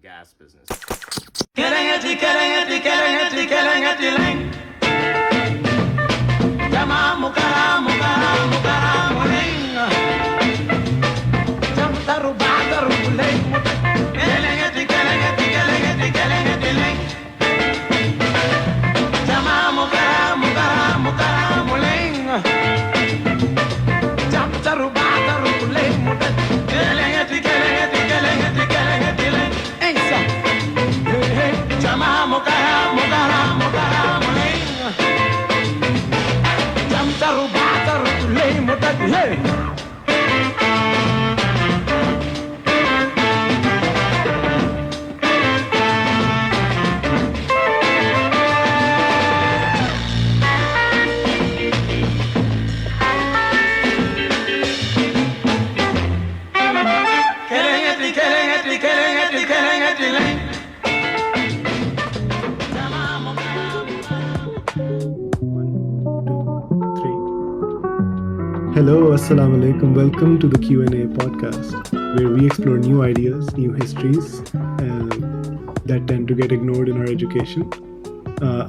gas business. Hello, Assalamu alaikum. Welcome to the QnAPod, where we explore new ideas, new histories that tend to get ignored in our education.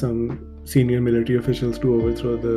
some senior military officials to overthrow the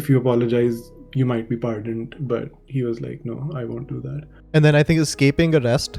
if you apologize you might be pardoned, but he was like no, I won't do that. And then I think escaping arrest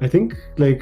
I think like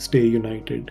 stay united.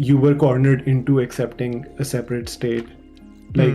you were cornered into accepting a separate state. Like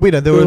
Wait, they were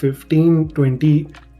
15-20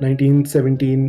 1917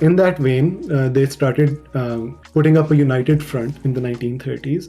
in that vein they started putting up a united front in the 1930s,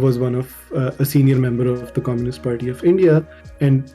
was one of a senior member of the Communist Party of India, and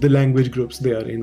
the language groups they are in,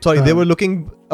Sorry, they were looking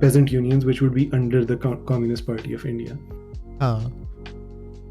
peasant unions which would be under the Communist Party of India.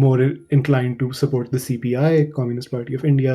more inclined to support the CPI, Communist Party of India,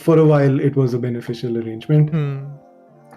for a while it was a beneficial arrangement.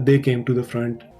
they came to the front.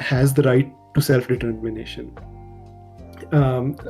has the right to self-determination.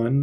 1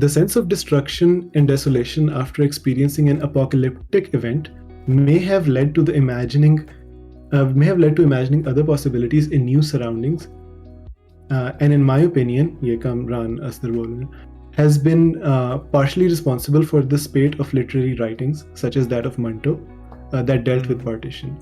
the sense of destruction and desolation after experiencing an apocalyptic event may have led to imagining other possibilities in new surroundings, and in my opinion, ye Kamran Asdar bol rahe hain, has been partially responsible for the spate of literary writings such as that of Manto that dealt with partition.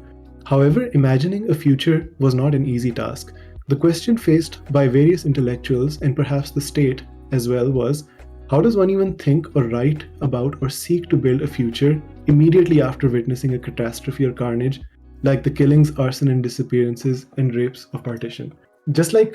However, imagining a future was not an easy task. The question faced by various intellectuals and perhaps the state as well was, how does one even think or write about or seek to build a future immediately after witnessing a catastrophe or carnage like the killings, arson and disappearances and rapes of partition? Just like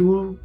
2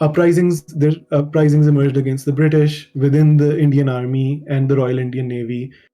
uprisings emerged against the British within the Indian Army and the Royal Indian Navy.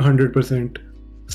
100%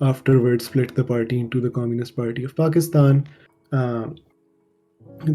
afterwards split the party into the Communist Party of Pakistan،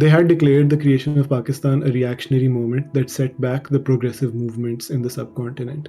they had declared the creation of Pakistan a reactionary movement that set back the progressive movements in the subcontinent.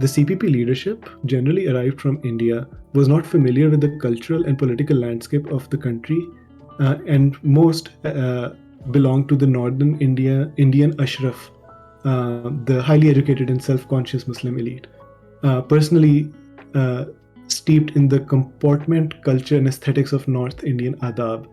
The CPP leadership, generally arrived from India, was not familiar with the cultural and political landscape of the country, and most belonged to the northern Indian Ashraf, the highly educated and self-conscious Muslim elite. Personally steeped in the comportment, culture and aesthetics of North Indian adab.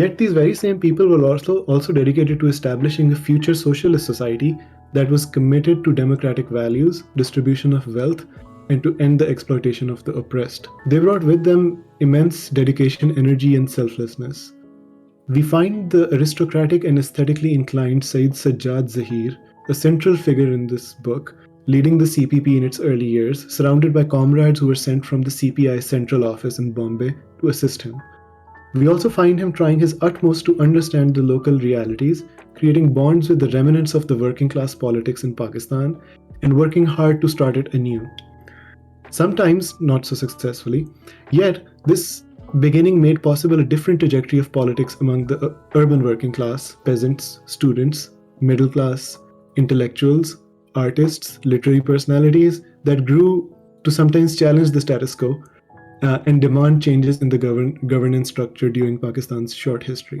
yet these very same people were also dedicated to establishing a future socialist society that was committed to democratic values, distribution of wealth, and to end the exploitation of the oppressed. They brought with them immense dedication, energy, and selflessness. We find the aristocratic and aesthetically inclined Sayyid Sajjad Zahir, a central figure in this book, leading the CPP in its early years, surrounded by comrades who were sent from the CPI central office in Bombay to assist him. We also find him trying his utmost to understand the local realities, creating bonds with the remnants of the working class politics in Pakistan, and working hard to start it anew. Sometimes not so successfully, yet this beginning made possible a different trajectory of politics among the urban working class, peasants, students, middle class, intellectuals, artists, literary personalities that grew to sometimes challenge the status quo and demand changes in the governance structure during Pakistan's short history.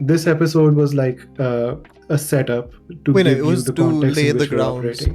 this episode was like a setup to give you the context in which we're operating.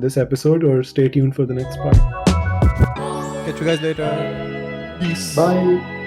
this episode, or stay tuned for the next part. Catch you guys later. Peace. Bye.